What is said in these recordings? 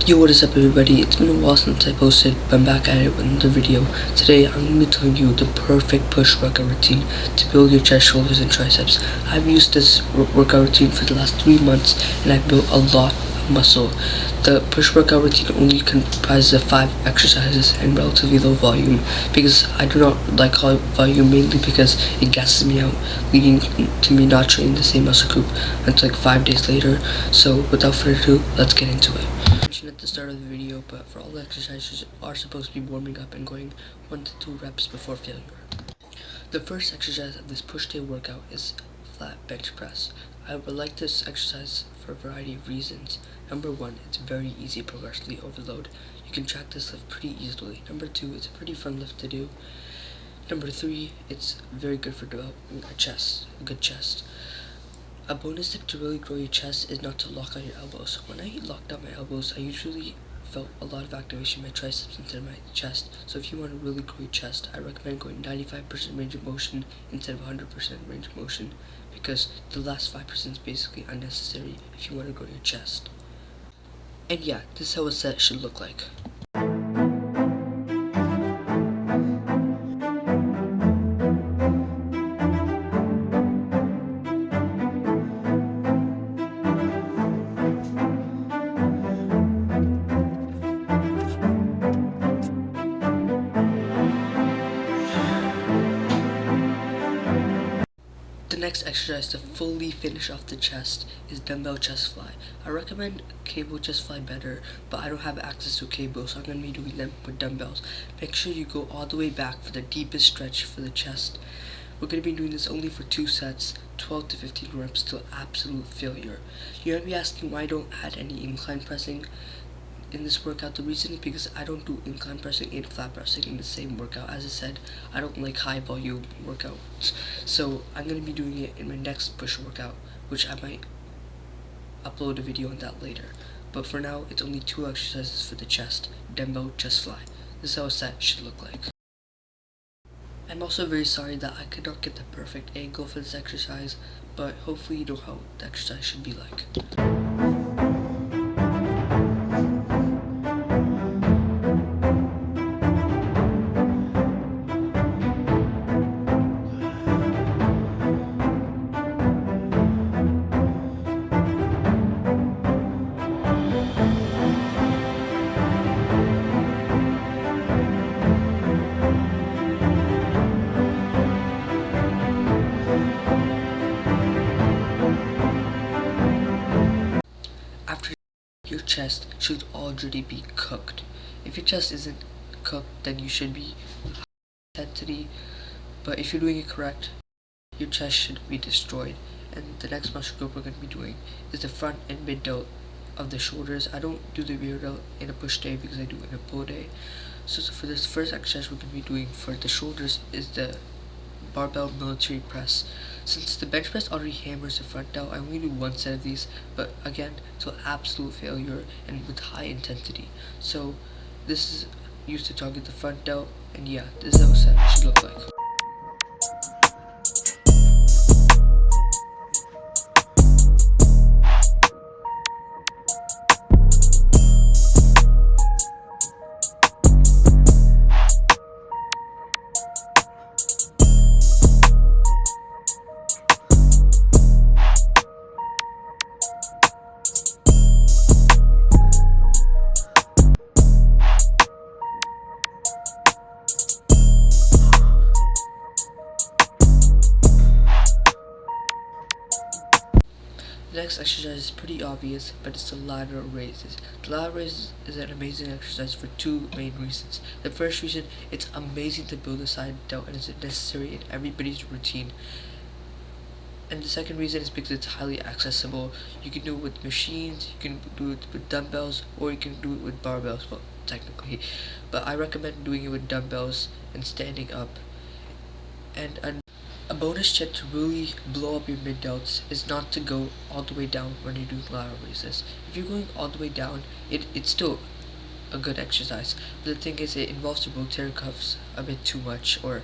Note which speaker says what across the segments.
Speaker 1: Yo, what is up everybody? It's been a while since I posted, but I'm back at it with another video. Today I'm going to be telling you the perfect push workout routine to build your chest, shoulders, and triceps. I've used this workout routine for the last 3 months and I've built a lot of muscle. The push workout routine only comprises of 5 exercises and relatively low volume because I do not like high volume, mainly because it gasses me out, leading to me not training the same muscle group until like 5 days later. So without further ado, let's get into it. Mentioned at the start of the video, but for all the exercises are supposed to be warming up and going 1 to 2 reps before failure. The first exercise of this push day workout is flat bench press. I would like this exercise for a variety of reasons. Number 1, it's very easy to progressively overload. You can track this lift pretty easily. Number 2, it's a pretty fun lift to do. Number 3, it's very good for developing a good chest. A bonus tip to really grow your chest is not to lock out your elbows. When I locked out my elbows, I usually felt a lot of activation in my triceps instead of my chest. So if you want to really grow your chest, I recommend going 95% range of motion instead of 100% range of motion, because the last 5% is basically unnecessary if you want to grow your chest. And yeah, this is how a set should look like. The next exercise to fully finish off the chest is dumbbell chest fly. I recommend cable chest fly better, but I don't have access to cable, so I'm going to be doing them with dumbbells. Make sure you go all the way back for the deepest stretch for the chest. We're going to be doing this only for 2 sets, 12 to 15 reps till absolute failure. You're going to be asking why I don't add any incline pressing in this workout. The reason is because I don't do incline pressing and flat pressing in the same workout. As I said, I don't like high volume workouts, so I'm going to be doing it in my next push workout, which I might upload a video on that later. But for now, it's only 2 exercises for the chest, dumbbell chest fly. This is how a set should look like. I'm also very sorry that I could not get the perfect angle for this exercise, but hopefully you know how the exercise should be like. Your chest should already be cooked. If your chest isn't cooked, then you should be high intensity, but if you're doing it correct, your chest should be destroyed. And the next muscle group we're going to be doing is the front and mid delt of the shoulders. I don't do the rear delt in a push day because I do it in a pull day. So for this first exercise we're going to be doing for the shoulders is the barbell military press. Since the bench press already hammers the front delt, I only do 1 set of these, but again, to absolute failure and with high intensity. So this is used to target the front delt, and yeah, this is how a set should look like. The next exercise is pretty obvious, but it's the lateral raises. The lateral raises is an amazing exercise for 2 main reasons. The first reason, it's amazing to build a side delt and it's necessary in everybody's routine. And the second reason is because it's highly accessible. You can do it with machines, you can do it with dumbbells, or you can do it with barbells, well, technically. But I recommend doing it with dumbbells and standing up. And a bonus tip to really blow up your mid delts is not to go all the way down when you're doing lateral raises. If you're going all the way down, it's still a good exercise. But the thing is, it involves your rotator cuffs a bit too much, or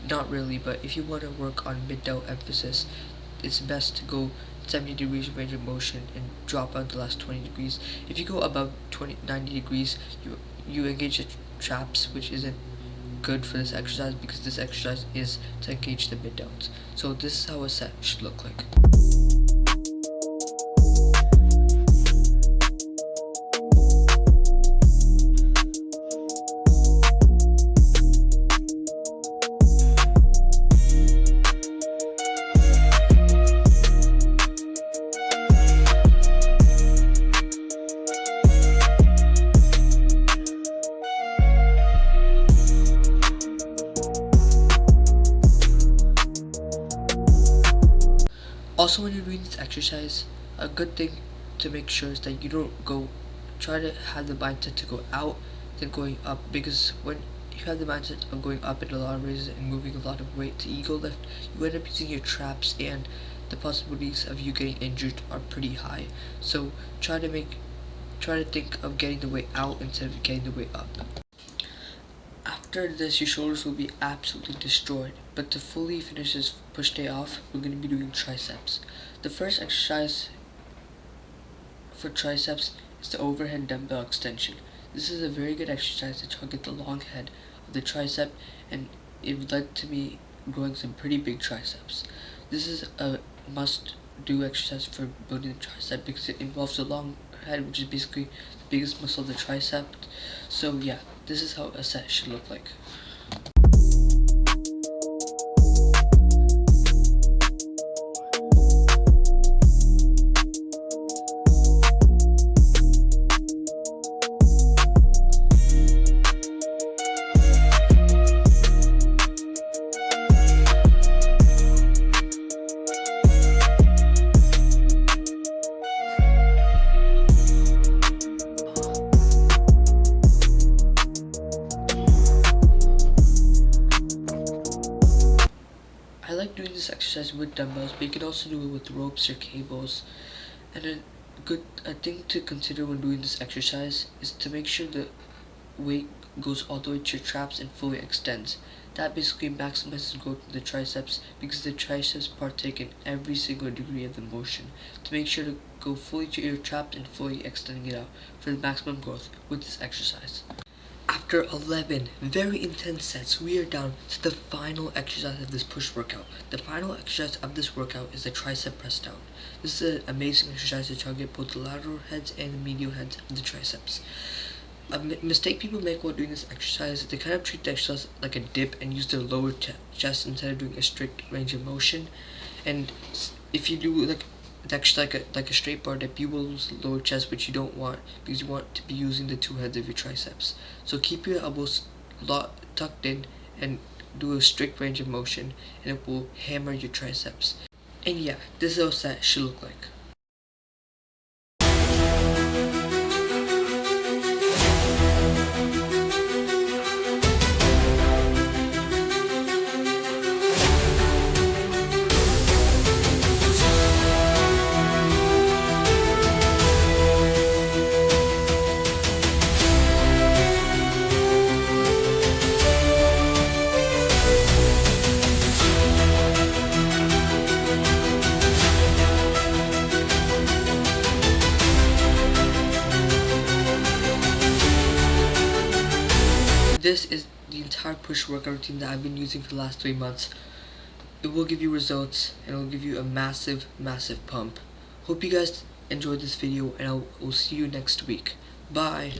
Speaker 1: not really. But if you want to work on mid delt emphasis, it's best to go 70 degrees range of motion and drop out the last 20 degrees. If you go above 90 degrees, you engage the traps, which isn't good for this exercise because this exercise is to engage the mid downs. So this is how a set should look like. Also, when you're doing this exercise, a good thing to make sure is that you don't try to have the mindset to go out then going up, because when you have the mindset of going up in a lot of raises and moving a lot of weight to ego lift, you end up using your traps and the possibilities of you getting injured are pretty high. So try to think of getting the weight out instead of getting the weight up. After this, your shoulders will be absolutely destroyed, but to fully finish this push day off, we're going to be doing triceps. The first exercise for triceps is the overhead dumbbell extension. This is a very good exercise to target the long head of the tricep, and it led to me growing some pretty big triceps. This is a must-do exercise for building the tricep because it involves the long head, which is basically the biggest muscle of the tricep. So yeah, this is how a set should look like. I like doing this exercise with dumbbells, but you can also do it with ropes or cables. And a thing to consider when doing this exercise is to make sure the weight goes all the way to your traps and fully extends. That basically maximizes growth of the triceps because the triceps partake in every single degree of the motion. To make sure to go fully to your traps and fully extending it out for the maximum growth with this exercise. After 11 very intense sets, we are down to the final exercise of this push workout. The final exercise of this workout is the tricep press down. This is an amazing exercise to target both the lateral heads and the medial heads of the triceps. A mistake people make while doing this exercise is they kind of treat the exercise like a dip and use their lower chest instead of doing a strict range of motion. And if you do the exercise like a straight bar dip, you will lose the lower chest, which you don't want because you want to be using the two heads of your triceps. So keep your elbows tucked in and do a strict range of motion, and it will hammer your triceps. And yeah, this is how a set should look like. This is the entire push workout routine that I've been using for the last 3 months. It will give you results and it will give you a massive pump. Hope you guys enjoyed this video, and I will see you next week. Bye.